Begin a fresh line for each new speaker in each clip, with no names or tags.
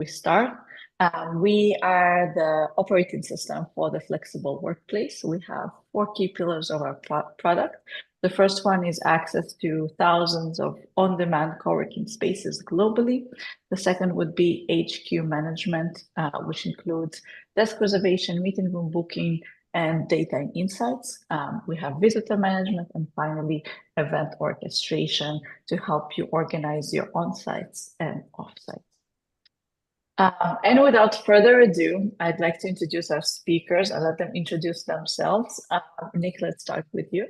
we start. We are the operating system for the flexible workplace. We have four key pillars of our product. The first one is access to thousands of on-demand co-working spaces globally. The second would be HQ management, which includes desk reservation, meeting room booking, and data and insights. We have visitor management, and finally, event orchestration to help you organize your on-sites and off-sites. And without further ado, I'd like to introduce our speakers and let them introduce themselves. Nick, let's start with you.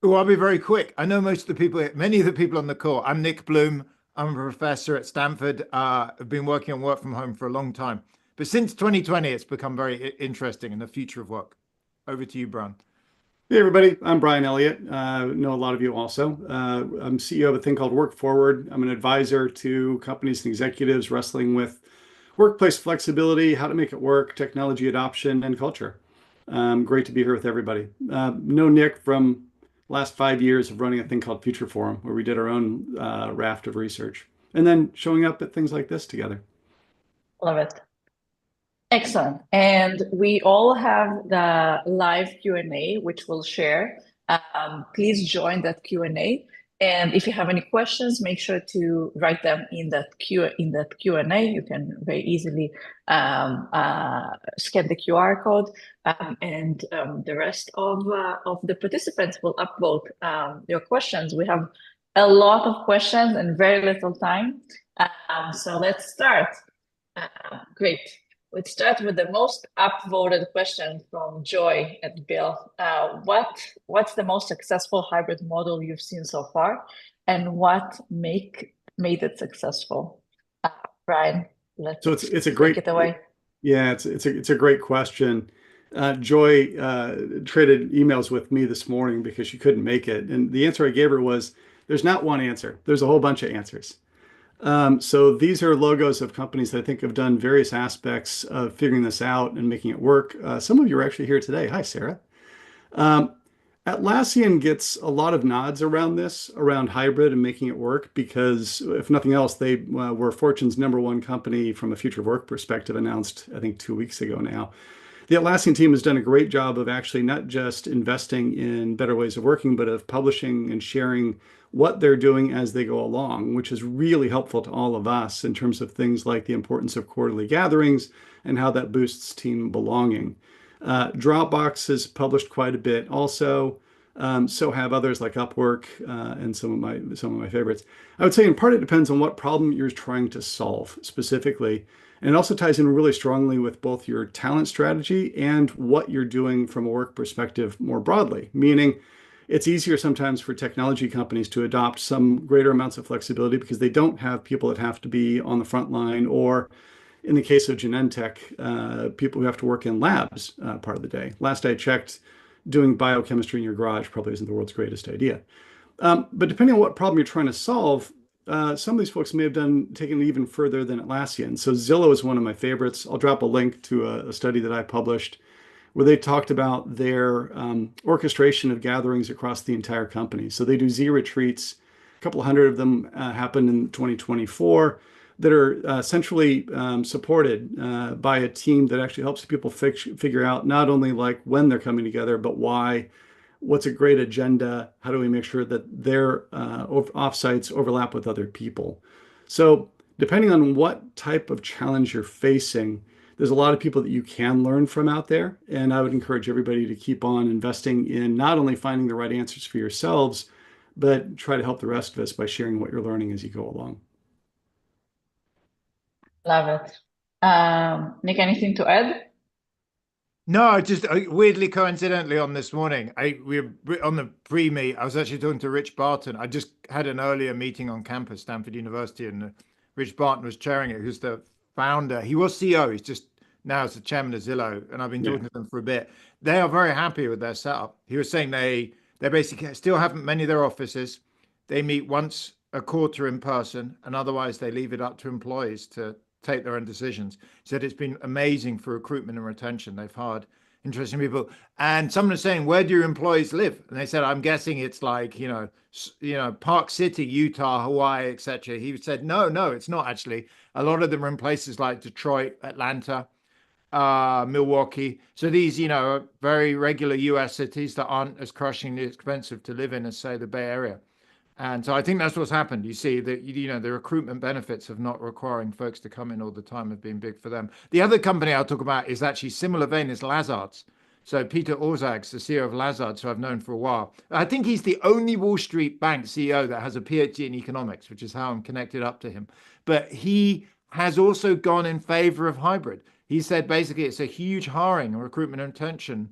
Well, I'll be very quick. I know most of the people, many of the people on the call. I'm Nick Bloom. I'm a professor at Stanford. I've been working on work from home for a long time. But since 2020, it's become very interesting in the future of work. Over to you, Brian.
Hey, everybody. I'm Brian Elliott. Know a lot of you also. I'm CEO of a thing called Work Forward. I'm an advisor to companies and executives wrestling with workplace flexibility, how to make it work, technology adoption, and culture. Great to be here with everybody. Know Nick from last 5 years of running a thing called Future Forum, where we did our own raft of research, and then showing up at things like this together.
Love it. Excellent. And we all have the live Q&A, which we'll share. Please join that Q&A. And if you have any questions, make sure to write them in that Q&A. You can very easily scan the QR code, and the rest of the participants will upvote your questions. We have a lot of questions and very little time, so let's start. Great. Let's start with the most upvoted question from Joy at Bill. What's the most successful hybrid model you've seen so far, and what made it successful? Brian,
it's a great
take it away.
Yeah, it's a great question. Joy traded emails with me this morning because she couldn't make it, and the answer I gave her was, there's not one answer. There's a whole bunch of answers. So these are logos of companies that I think have done various aspects of figuring this out and making it work. Some of you are actually here today. Hi, Sarah. Atlassian gets a lot of nods around this, around hybrid and making it work, because if nothing else, they were Fortune's #1 company from a future of work perspective, announced, I think, 2 weeks ago now. The Atlassian team has done a great job of actually not just investing in better ways of working, but of publishing and sharing what they're doing as they go along, which is really helpful to all of us in terms of things like the importance of quarterly gatherings and how that boosts team belonging. Dropbox has published quite a bit also. So have others like Upwork, and some of my favorites. I would say in part it depends on what problem you're trying to solve specifically. And it also ties in really strongly with both your talent strategy and what you're doing from a work perspective more broadly, meaning it's easier sometimes for technology companies to adopt some greater amounts of flexibility because they don't have people that have to be on the front line, or in the case of Genentech, people who have to work in labs part of the day. Last I checked, doing biochemistry in your garage probably isn't the world's greatest idea. But depending on what problem you're trying to solve, some of these folks may have taken it even further than Atlassian. So Zillow is one of my favorites. I'll drop a link to a study that I published where they talked about their orchestration of gatherings across the entire company. So they do Z retreats. A couple hundred of them happen in 2024 that are centrally supported by a team that actually helps people figure out not only like when they're coming together, but why, what's a great agenda, how do we make sure that their offsites overlap with other people. So depending on what type of challenge you're facing, there's a lot of people that you can learn from out there. And I would encourage everybody to keep on investing in not only finding the right answers for yourselves, but try to help the rest of us by sharing what you're learning as you go along.
Love it. Nick, anything to add?
No, just weirdly coincidentally on this morning, we were on the pre-meet. I was actually talking to Rich Barton. I just had an earlier meeting on campus, Stanford University, and Rich Barton was chairing it, who's the founder. He was CEO. He's just now as the chairman of Zillow, and I've been talking to them for a bit. They are very happy with their setup. He was saying they basically still haven't many of their offices. They meet once a quarter in person, and otherwise they leave it up to employees to take their own decisions. He said it's been amazing for recruitment and retention. They've hired interesting people. And someone was saying, "Where do your employees live?" And they said, "I'm guessing it's like Park City, Utah, Hawaii, etc." He said, "No, it's not actually. A lot of them are in places like Detroit, Atlanta, Milwaukee. So these, very regular US cities that aren't as crushingly expensive to live in as, say, the Bay Area." And so I think that's what's happened. You see that, the recruitment benefits of not requiring folks to come in all the time have been big for them. The other company I'll talk about is actually similar vein is Lazard's. So Peter Orszag's the CEO of Lazard's, who I've known for a while. I think he's the only Wall Street bank CEO that has a PhD in economics, which is how I'm connected up to him. But he has also gone in favor of hybrid. He said basically it's a huge hiring and recruitment and retention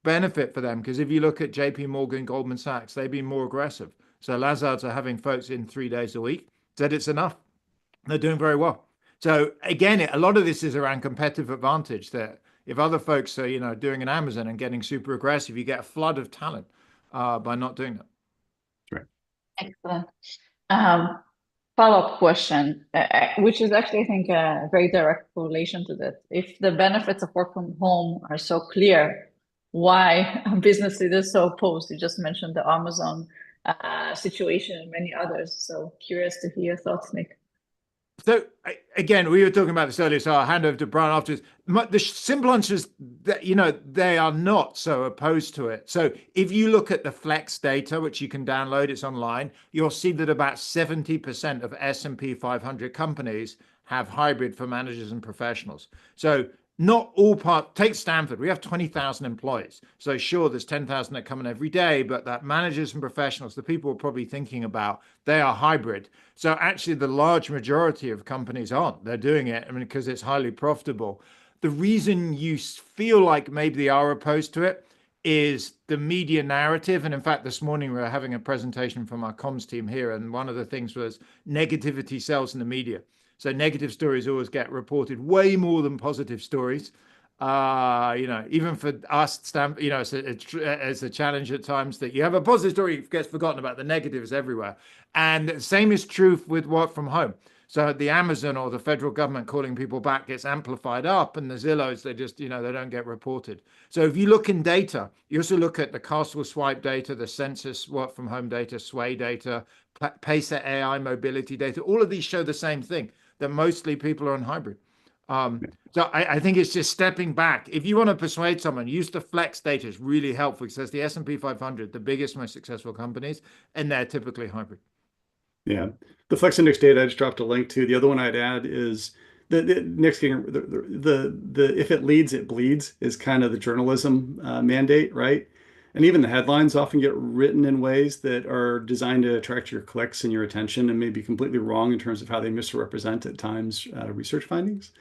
benefit for them, because if you look at JP Morgan, Goldman Sachs, they've been more aggressive. So Lazard's are having folks in 3 days a week. Said it's enough. They're doing very well. So again, a lot of this is around competitive advantage, that if other folks are, doing an Amazon and getting super aggressive, you get a flood of talent by not doing that.
Right.
Excellent. Follow-up question, which is actually, I think, a very direct correlation to that. If the benefits of work from home are so clear, why business leaders so opposed? You just mentioned the Amazon situation and many others. So curious to hear your thoughts, Nick.
So again, we were talking about this earlier, so I'll hand over to Brian afterwards. The simple answer is that, they are not so opposed to it. So if you look at the Flex data, which you can download, it's online, you'll see that about 70% of S&P 500 companies have hybrid for managers and professionals. So not all take Stanford, we have 20,000 employees. So sure, there's 10,000 that come in every day, but that managers and professionals, the people we're probably thinking about, they are hybrid. So actually the large majority of companies aren't. They're doing it, because it's highly profitable. The reason you feel like maybe they are opposed to it is the media narrative. And in fact, this morning we were having a presentation from our comms team here, and one of the things was negativity sells in the media. So negative stories always get reported way more than positive stories. Even for us, it's a challenge at times that you have a positive story, it gets forgotten about. The negatives everywhere. And the same is true with work from home. So the Amazon or the federal government calling people back gets amplified up, and the Zillows, they just, they don't get reported. So if you look in data, you also look at the Castle Swipe data, the census work from home data, Sway data, Pacer AI mobility data, all of these show the same thing, that mostly people are on hybrid. So I think it's just stepping back. If you want to persuade someone, use the Flex data. It's really helpful, because there's the S&P 500, the biggest, most successful companies, and they're typically hybrid.
Yeah, the Flex Index data I just dropped a link to. The other one I'd add is the Nick's getting the if it leads, it bleeds is kind of the journalism mandate, right? And even the headlines often get written in ways that are designed to attract your clicks and your attention, and may be completely wrong in terms of how they misrepresent at times research findings.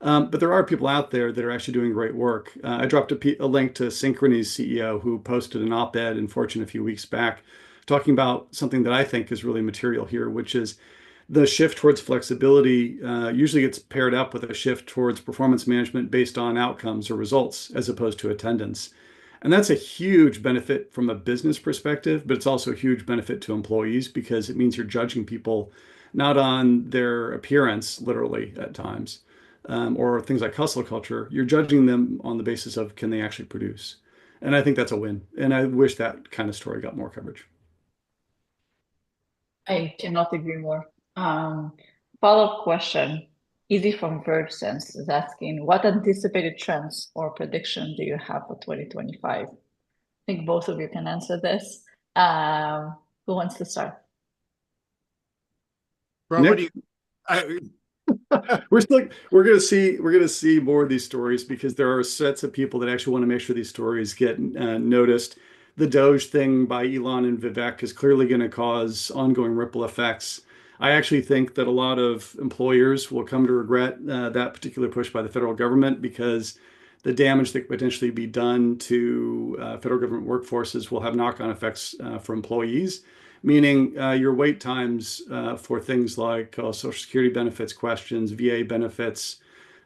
But there are people out there that are actually doing great work. I dropped a link to Synchrony's CEO, who posted an op-ed in Fortune a few weeks back, talking about something that I think is really material here, which is the shift towards flexibility usually gets paired up with a shift towards performance management based on outcomes or results, as opposed to attendance. And that's a huge benefit from a business perspective, but it's also a huge benefit to employees, because it means you're judging people not on their appearance, literally at times, or things like hustle culture. You're judging them on the basis of, can they actually produce? And I think that's a win. And I wish that kind of story got more coverage.
I cannot agree more. Follow-up question. Easy from VergeSense is asking, what anticipated trends or prediction do you have for 2025? I think both of you can answer this. Who wants to start?
Nick? We're gonna see more of these stories, because there are sets of people that actually want to make sure these stories get noticed. The Doge thing by Elon and Vivek is clearly going to cause ongoing ripple effects. I actually think that a lot of employers will come to regret that particular push by the federal government, because the damage that could potentially be done to federal government workforces will have knock-on effects for employees, meaning your wait times for things like Social Security benefits questions, VA benefits,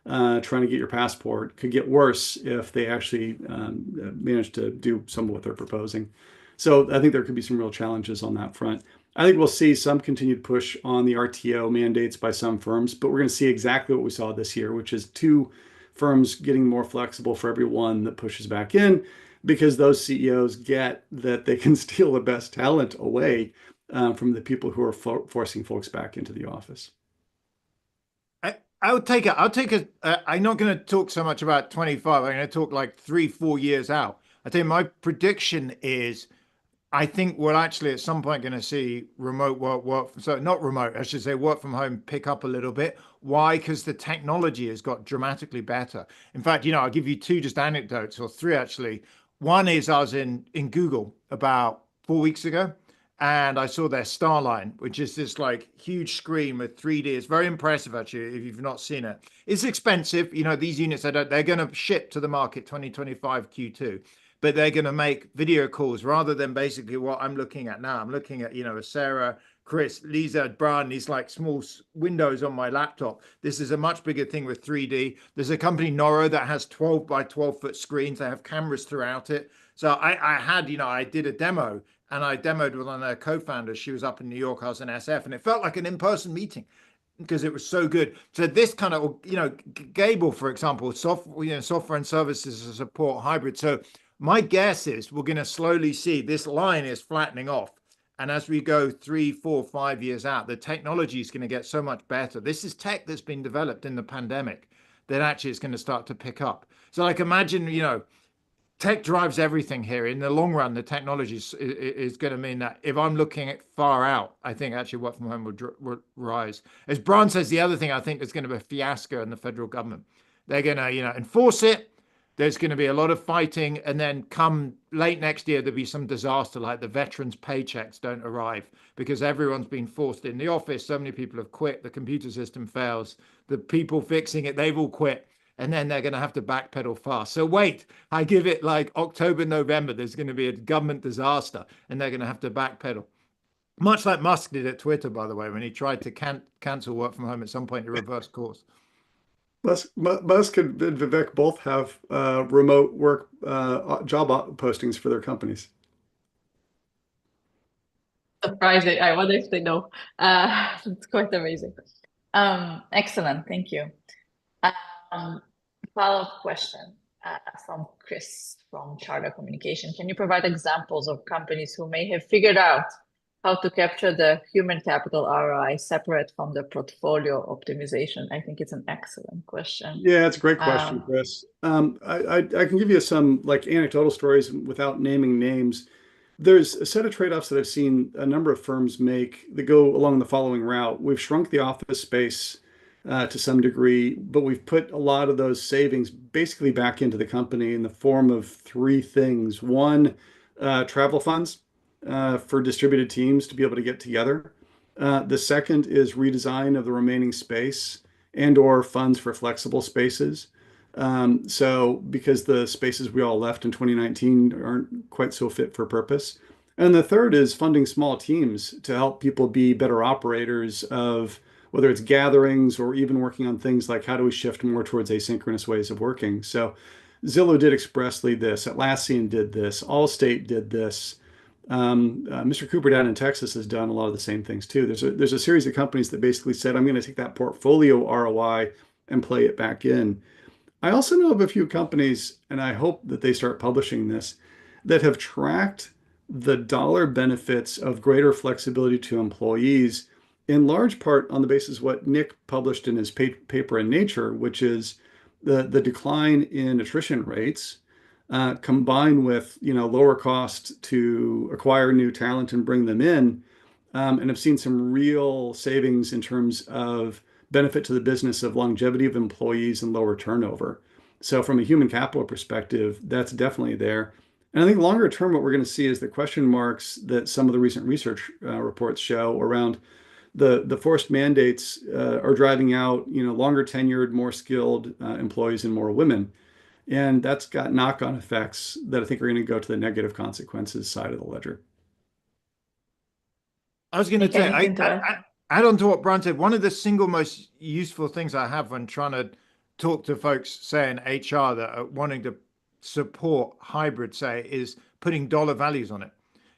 trying to get your passport could get worse if they actually manage to do some of what they're proposing. So I think there could be some real challenges on that front. I think we'll see some continued push on the RTO mandates by some firms, but we're going to see exactly what we saw this year, which is two firms getting more flexible for everyone that pushes back in, because those CEOs get that they can steal the best talent away from the people who are forcing folks back into the office.
I would take it. I'll take it. I'm not going to talk so much about 25. I'm going to talk like 3, 4 years out. I think my prediction is I think we're actually at some point going to see remote work, so not remote, I should say work from home pick up a little bit. Why? Because the technology has got dramatically better. In fact, I'll give you two just anecdotes, or three actually. One is I was in Google about 4 weeks ago, and I saw their Starline, which is this like huge screen with 3D. It's very impressive actually if you've not seen it. It's expensive. These units they're going to ship to the market 2025 Q2. But they're going to make video calls rather than basically what I'm looking at now. I'm looking at, Sarah, Chris, Lisa, Brian, these like small windows on my laptop. This is a much bigger thing with 3D. There's a company, Noro, that has 12 by 12 foot screens. They have cameras throughout it. So I did a demo, and I demoed with one of their co-founders. She was up in New York. I was in SF, and it felt like an in-person meeting because it was so good. So this kind of, Gable, for example, software and services to support hybrid. So my guess is we're going to slowly see this line is flattening off. And as we go 3, 4, 5 years out, the technology is going to get so much better. This is tech that's been developed in the pandemic that actually is going to start to pick up. So like imagine, tech drives everything here. In the long run, the technology is going to mean that if I'm looking at far out, I think actually work from home would rise. As Brian says, the other thing I think is going to be a fiasco in the federal government. They're going to, enforce it. There's going to be a lot of fighting, and then come late next year, there'll be some disaster like the veterans' paychecks don't arrive because everyone's been forced in the office. So many people have quit. The computer system fails. The people fixing it, they've all quit. And then they're going to have to backpedal fast. So wait, I give it like October, November, there's going to be a government disaster, and they're going to have to backpedal. Much like Musk did at Twitter, by the way, when he tried to cancel work from home at some point to reverse course.
Musk and Vivek both have remote work job postings for their companies.
Surprising. I wonder if they know. It's quite amazing. Excellent. Thank you. Follow-up question from Chris from Charter Communication. Can you provide examples of companies who may have figured out how to capture the human capital ROI separate from the portfolio optimization? I think it's an excellent question.
Yeah, it's a great question, Chris. I can give you some like anecdotal stories without naming names. There's a set of trade-offs that I've seen a number of firms make that go along the following route. We've shrunk the office space to some degree, but we've put a lot of those savings basically back into the company in the form of three things. One, travel funds for distributed teams to be able to get together. The second is redesign of the remaining space and/or funds for flexible spaces. So because the spaces we all left in 2019 aren't quite so fit for purpose. And the third is funding small teams to help people be better operators of whether it's gatherings or even working on things like how do we shift more towards asynchronous ways of working. So Zillow did expressly this, Atlassian did this, Allstate did this. Mr. Cooper down in Texas has done a lot of the same things too. There's a series of companies that basically said, I'm going to take that portfolio ROI and play it back in. I also know of a few companies, and I hope that they start publishing this, that have tracked the dollar benefits of greater flexibility to employees, in large part on the basis of what Nick published in his paper in Nature, which is the decline in attrition rates, combined with lower cost to acquire new talent and bring them in, and have seen some real savings in terms of benefit to the business of longevity of employees and lower turnover. So from a human capital perspective, that's definitely there. And I think longer term, what we're going to see is the question marks that some of the recent research reports show around the forced mandates are driving out longer tenured, more skilled employees and more women. And that's got knock-on effects that I think are going to go to the negative consequences side of the ledger.
I was going to say, add on to what Brian said, one of the single most useful things I have when trying to talk to folks, say in HR, that are wanting to support hybrid, say, is putting dollar values on it.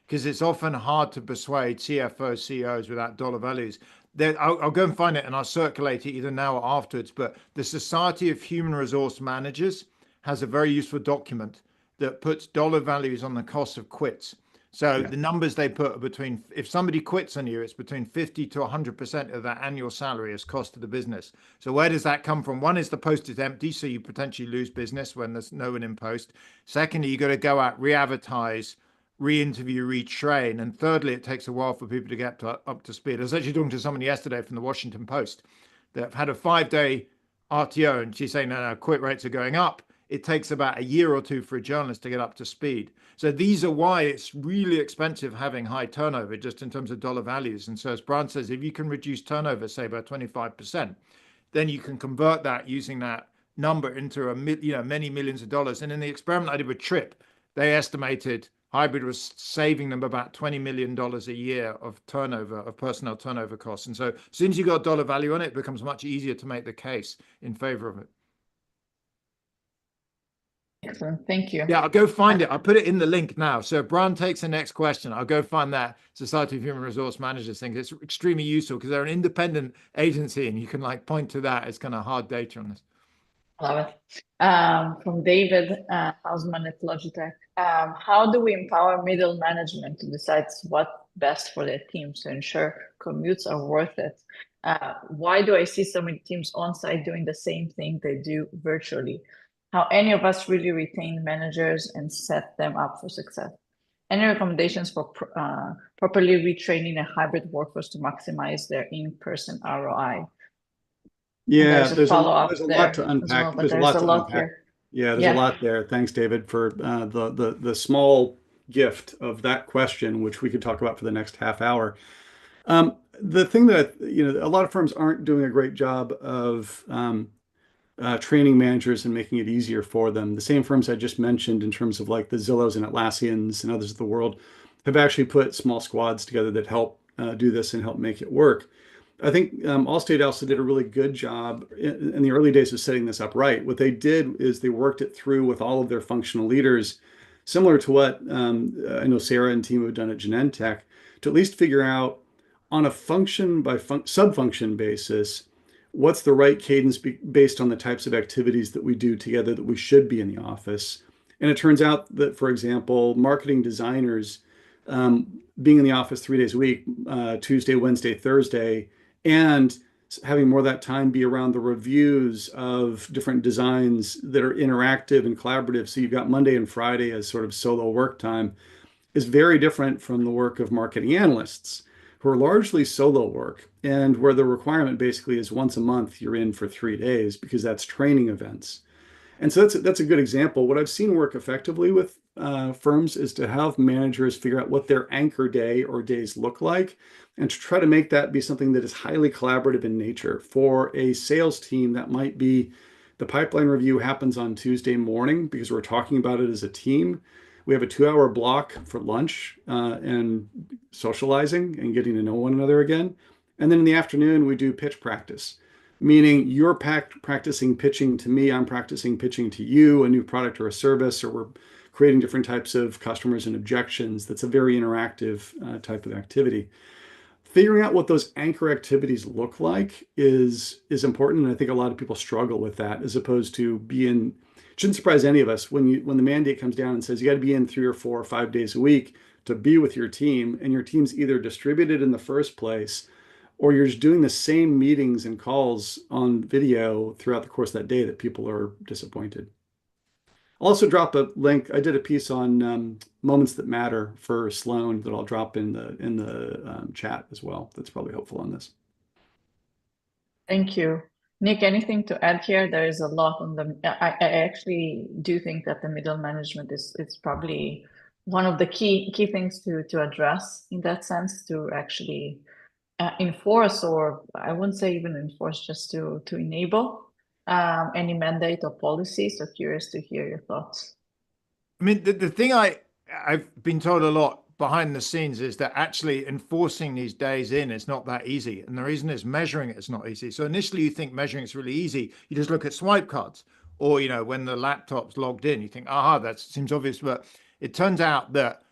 Because it's often hard to persuade CFOs, CEOs without dollar values. I'll go and find it and I'll circulate it either now or afterwards. But the Society of Human Resource Managers has a very useful document that puts dollar values on the cost of quits. So the numbers they put are between, if somebody quits on you, it's between 50 to 100% of their annual salary as cost to the business. So where does that come from? One is the post is empty, so you potentially lose business when there's no one in post. Secondly, you got to go out, re-advertise, re-interview, retrain. And thirdly, it takes a while for people to get up to speed. I was actually talking to someone yesterday from the Washington Post that had a 5-day RTO, and she's saying, no, quit rates are going up. It takes about a year or two for a journalist to get up to speed. So these are why it's really expensive having high turnover, just in terms of dollar values. And so as Brian says, if you can reduce turnover, say by 25%, then you can convert that using that number into many millions of dollars. And in the experiment I did with Trip, they estimated hybrid was saving them about $20 million a year of turnover, of personnel turnover costs. And so as soon as you got dollar value on it, it becomes much easier to make the case in favor of it.
Excellent. Thank you.
Yeah, I'll go find it. I'll put it in the link now. So if Brian takes the next question, I'll go find that Society of Human Resource Managers thing. It's extremely useful because they're an independent agency and you can like point to that as kind of hard data on this.
Love it. From David Hausman at Logitech. How do we empower middle management to decide what's best for their teams to ensure commutes are worth it? Why do I see so many teams on site doing the same thing they do virtually? How any of us really retain managers and set them up for success? Any recommendations for properly retraining a hybrid workforce to maximize their in-person ROI?
Yeah,
there's a
lot to unpack.
well, there's a lot here.
Yeah, there's a lot there. Thanks, David, for the small gift of that question, which we could talk about for the next half hour. The thing that a lot of firms aren't doing a great job of training managers and making it easier for them. The same firms I just mentioned in terms of like the Zillows and Atlassians and others of the world have actually put small squads together that help do this and help make it work. I think Allstate also did a really good job in the early days of setting this up right. What they did is they worked it through with all of their functional leaders, similar to what I know Sarah and team have done at Genentech, to at least figure out on a function by sub-function basis, what's the right cadence based on the types of activities that we do together that we should be in the office. And it turns out that, for example, marketing designers being in the office 3 days a week, Tuesday, Wednesday, Thursday, and having more of that time be around the reviews of different designs that are interactive and collaborative. So you've got Monday and Friday as sort of solo work time is very different from the work of marketing analysts who are largely solo work and where the requirement basically is once a month you're in for 3 days because that's training events. And so that's a good example. What I've seen work effectively with firms is to have managers figure out what their anchor day or days look like and to try to make that be something that is highly collaborative in nature. For a sales team, that might be the pipeline review happens on Tuesday morning because we're talking about it as a team. We have a 2-hour block for lunch and socializing and getting to know one another again. And then in the afternoon, we do pitch practice, meaning you're practicing pitching to me, I'm practicing pitching to you, a new product or a service, or we're creating different types of customers and objections. That's a very interactive type of activity. Figuring out what those anchor activities look like is important. And I think a lot of people struggle with that as opposed to being, shouldn't surprise any of us when the mandate comes down and says you got to be in 3 or 4 or 5 days a week to be with your team, and your team's either distributed in the first place or you're just doing the same meetings and calls on video throughout the course of that day that people are disappointed. I'll also drop a link. I did a piece on moments that matter for Sloan that I'll drop in the chat as well. That's probably helpful on this.
Thank you. Nick, anything to add here? There is a lot on the, I actually do think that the middle management is probably one of the key things to address in that sense, to actually enforce, or I wouldn't say even enforce, just to enable any mandate or policy. So curious to hear your thoughts.
I mean, the thing I've been told a lot behind the scenes is that actually enforcing these days in is not that easy. And the reason is measuring it is not easy. So initially you think measuring it's really easy. You just look at swipe cards, or, when the laptop's logged in, you think, aha, that seems obvious. But it turns out that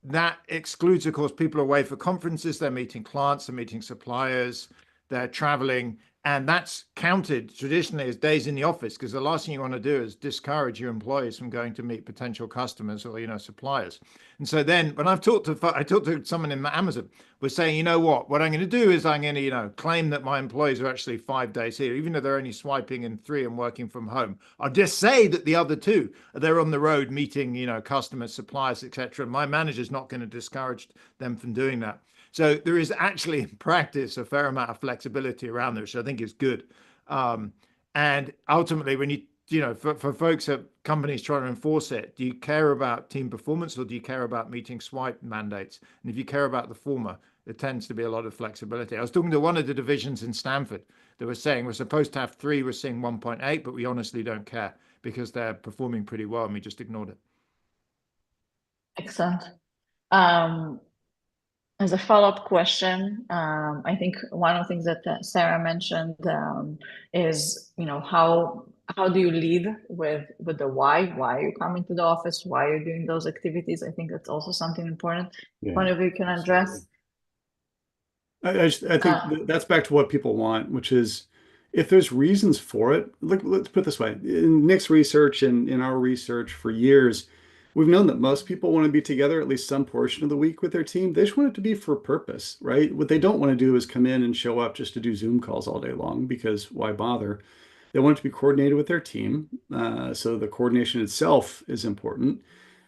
that excludes, of course, people away for conferences, they're meeting clients, they're meeting suppliers, they're traveling. And that's counted traditionally as days in the office, because the last thing you want to do is discourage your employees from going to meet potential customers or, suppliers. And so then when I talked to someone in Amazon, was saying, what I'm going to do is I'm going to, claim that my employees are actually 5 days here, even though they're only swiping in 3 and working from home. I'll just say that the other 2, they're on the road meeting, customers, suppliers, etc. My manager's not going to discourage them from doing that. So there is actually in practice a fair amount of flexibility around there, which I think is good. And ultimately, when for folks at companies trying to enforce it, do you care about team performance or do you care about meeting swipe mandates? And if you care about the former, there tends to be a lot of flexibility. I was talking to one of the divisions in Stanford that was saying we're supposed to have 3, we're seeing 1.8, but we honestly don't care because they're performing pretty well and we just ignored it.
Excellent. As a follow-up question, I think one of the things that Sarah mentioned is, how do you lead with the why? Why are you coming to the office? Why are you doing those activities? I think that's also something important.
Yeah,
one of you can address.
I think that's back to what people want, which is if there's reasons for it. Look, let's put it this way. In Nick's research and in our research for years, we've known that most people want to be together at least some portion of the week with their team. They just want it to be for purpose, right? What they don't want to do is come in and show up just to do Zoom calls all day long, because why bother? They want it to be coordinated with their team. So the coordination itself is important.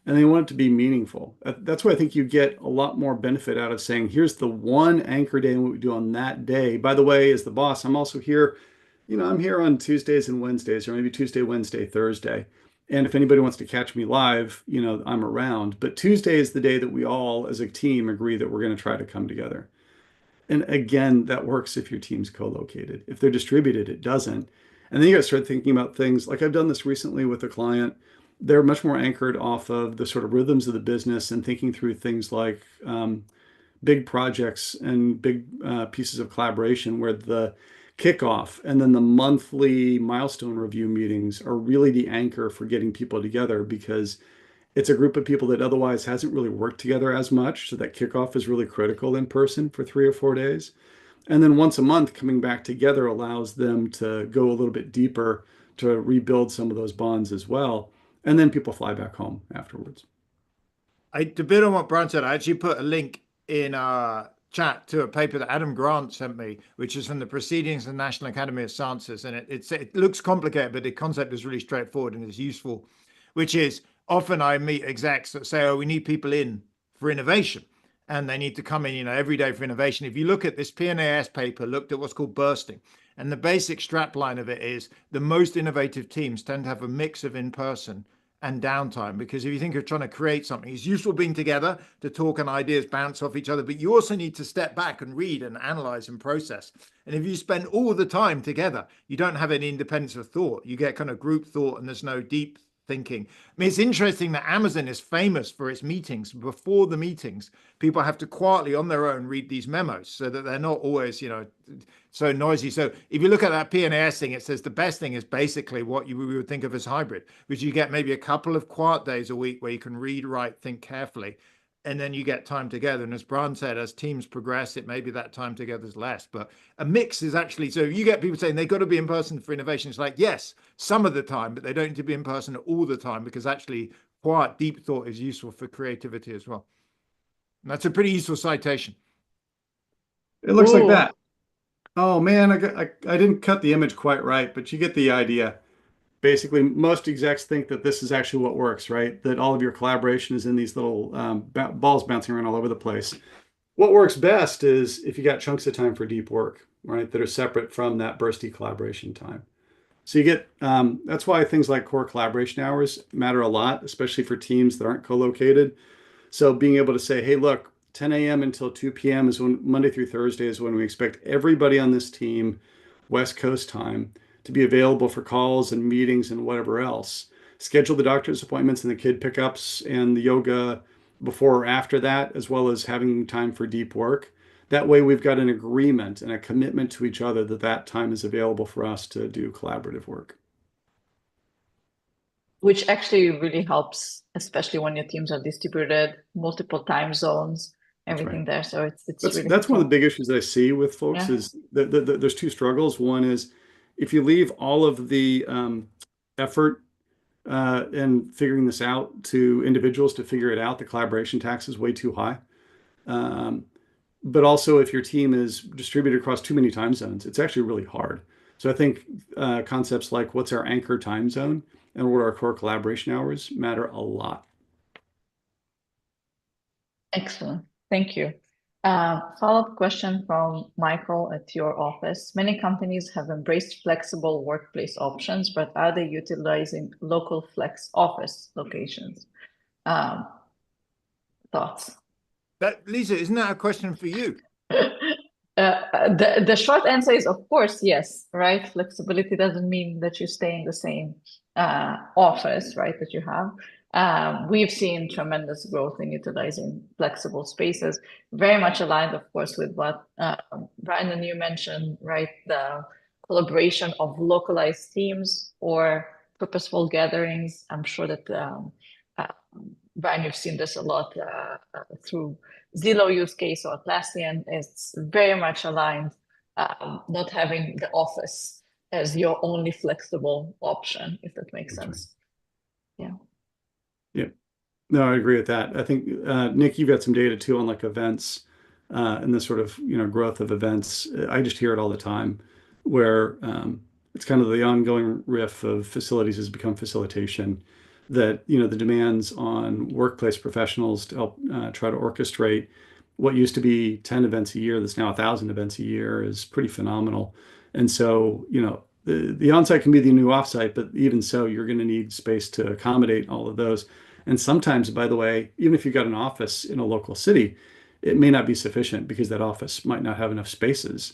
And they want it to be meaningful. That's why I think you get a lot more benefit out of saying, here's the one anchor day and what we do on that day. By the way, as the boss, I'm also here, I'm here on Tuesdays and Wednesdays, or maybe Tuesday, Wednesday, Thursday. And if anybody wants to catch me live, I'm around. But Tuesday is the day that we all as a team agree that we're going to try to come together. And again, that works if your team's co-located. If they're distributed, it doesn't. And then you got to start thinking about things like I've done this recently with a client. They're much more anchored off of the sort of rhythms of the business and thinking through things like big projects and big pieces of collaboration where the kickoff and then the monthly milestone review meetings are really the anchor for getting people together, because it's a group of people that otherwise hasn't really worked together as much. So that kickoff is really critical in person for 3 or 4 days. And then once a month, coming back together allows them to go a little bit deeper to rebuild some of those bonds as well. And then people fly back home afterwards.
To build on what Brian said, I actually put a link in our chat to a paper that Adam Grant sent me, which is from the Proceedings of the National Academy of Sciences. And it looks complicated, but the concept is really straightforward and is useful, which is often I meet execs that say, oh, we need people in for innovation. And they need to come in, every day for innovation. If you look at this PNAS paper, looked at what's called bursting. And the basic strap line of it is the most innovative teams tend to have a mix of in-person and downtime, because if you think of trying to create something, it's useful being together to talk and ideas bounce off each other, but you also need to step back and read and analyze and process. And if you spend all the time together, you don't have any independence of thought. You get kind of group thought and there's no deep thinking. I mean, it's interesting that Amazon is famous for its meetings. Before the meetings, people have to quietly on their own read these memos so that they're not always, so noisy. So if you look at that PNAS thing, it says the best thing is basically what we would think of as hybrid, which you get maybe a couple of quiet days a week where you can read, write, think carefully. And then you get time together. And as Brian said, as teams progress, it may be that time together is less. But a mix is actually, so you get people saying they've got to be in person for innovation. It's like, yes, some of the time, but they don't need to be in person all the time, because actually quiet, deep thought is useful for creativity as well. And that's a pretty useful citation.
It looks like that. Oh man, I didn't cut the image quite right, but you get the idea. Basically, most execs think that this is actually what works, right? That all of your collaboration is in these little balls bouncing around all over the place. What works best is if you got chunks of time for deep work, right? That are separate from that bursty collaboration time. So you get, that's why things like core collaboration hours matter a lot, especially for teams that aren't co-located. So being able to say, hey, look, 10 a.m. until 2 p.m. is when Monday through Thursday is when we expect everybody on this team, West Coast time, to be available for calls and meetings and whatever else. Schedule the doctor's appointments and the kid pickups and the yoga before or after that, as well as having time for deep work. That way we've got an agreement and a commitment to each other that that time is available for us to do collaborative work.
which actually really helps, especially when your teams are distributed, multiple time zones,
That's
everything
right.
there. So it's
That's
really
that's one of
helpful.
the big issues that I see with folks
Yeah.
is that there's two struggles. One is if you leave all of the effort and figuring this out to individuals to figure it out, the collaboration tax is way too high. Um, but also, if your team is distributed across too many time zones, it's actually really hard. So I think concepts like what's our anchor time zone and what are our core collaboration hours matter a lot.
Excellent. Thank you. Follow-up question from Michael at your office. Many companies have embraced flexible workplace options, but are they utilizing local flex office locations? Thoughts?
Lisa, isn't that a question for you?
The short answer is, of course, yes, right? Flexibility doesn't mean that you stay in the same office, right, that you have. We've seen tremendous growth in utilizing flexible spaces, very much aligned, of course, with what Brian and you mentioned, right? The collaboration of localized teams or purposeful gatherings. I'm sure that Brian, you've seen this a lot through Zillow use case or Atlassian. It's very much aligned, not having the office as your only flexible option, if that makes
That's right.
sense. Yeah.
Yeah. No, I agree with that. I think Nick, you've got some data too on like events and the sort of growth of events. I just hear it all the time, where it's kind of the ongoing riff of facilities has become facilitation. That the demands on workplace professionals to help try to orchestrate what used to be 10 events a year, that's now 1,000 events a year, is pretty phenomenal. And so the onsite can be the new offsite, but even so, you're going to need space to accommodate all of those. And sometimes, by the way, even if you've got an office in a local city, it may not be sufficient because that office might not have enough spaces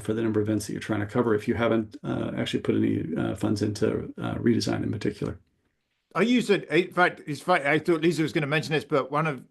for the number of events that you're trying to cover if you haven't actually put any funds into redesign in particular.
I use it. In fact, it's funny. I thought Lisa was going to mention this, but one of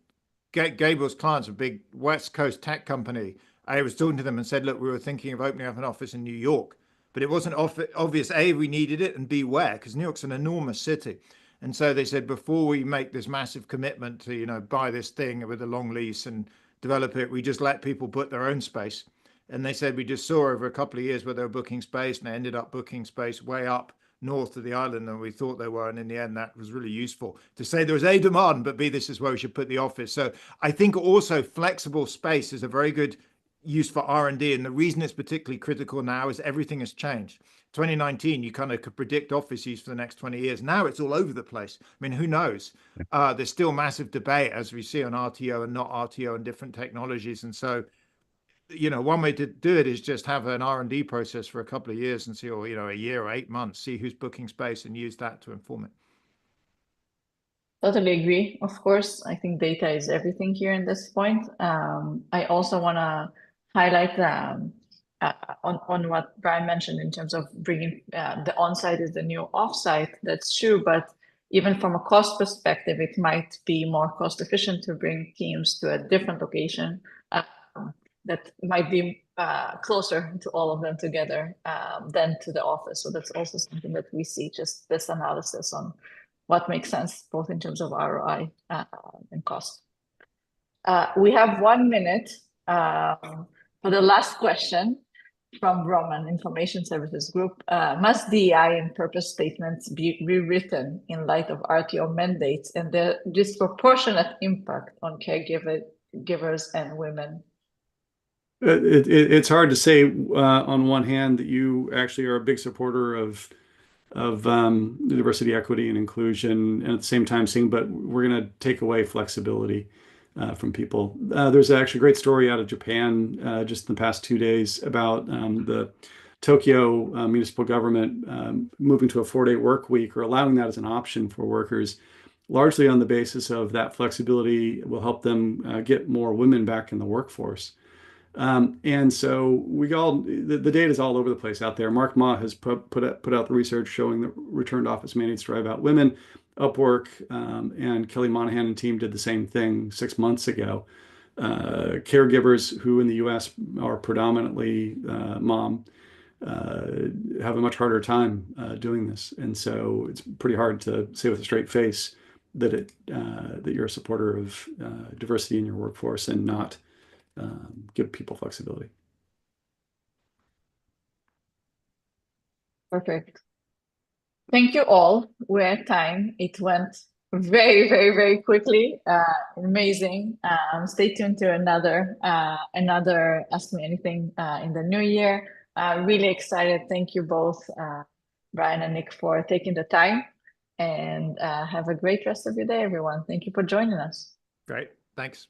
Gabriel's clients, a big West Coast tech company, I was talking to them and said, look, we were thinking of opening up an office in New York, but it wasn't obvious, A, we needed it, and B, where, because New York's an enormous city. And so they said, before we make this massive commitment to, buy this thing with a long lease and develop it, we just let people put their own space. And they said, we just saw over a couple of years where they were booking space, and they ended up booking space way up north of the island than we thought they were. And in the end, that was really useful to say there was A, demand, but B, this is where we should put the office. So I think also flexible space is a very good use for R&D. And the reason it's particularly critical now is everything has changed. 2019, you kind of could predict office use for the next 20 years. Now it's all over the place. I mean, who knows? There's still massive debate, as we see on RTO and not RTO and different technologies. And so one way to do it is just have an R&D process for a couple of years and see, or a year or 8 months, see who's booking space and use that to inform it.
Totally agree. Of course, I think data is everything here in this point. I also want to highlight on what Brian mentioned in terms of bringing the on-site is the new off-site. That's true, but even from a cost perspective, it might be more cost efficient to bring teams to a different location that might be closer to all of them together than to the office. So that's also something that we see, just this analysis on what makes sense, both in terms of ROI and cost. We have 1 minute for the last question from Roman, Information Services Group. Must DEI and purpose statements be rewritten in light of RTO mandates and the disproportionate impact on caregivers and women?
It's hard to say on one hand that you actually are a big supporter of diversity, equity, and inclusion, and at the same time saying, but we're going to take away flexibility from people. There's actually a great story out of Japan just in the past 2 days about the Tokyo municipal government moving to a 4-day work week or allowing that as an option for workers, largely on the basis of that flexibility will help them get more women back in the workforce. And so the data is all over the place out there. Mark Ma has put out the research showing that return to office mandates drive out women. Upwork and Kelly Monahan and team did the same thing 6 months ago. Caregivers who in the US are predominantly mom have a much harder time doing this. And so it's pretty hard to say with a straight face that that you're a supporter of diversity in your workforce and not give people flexibility.
Perfect. Thank you all. We're at time. It went very, very, very quickly. Amazing. Stay tuned to another Ask Me Anything in the new year. Really excited. Thank you both, Brian and Nick, for taking the time. And have a great rest of your day, everyone. Thank you for joining us.
Great. Thanks.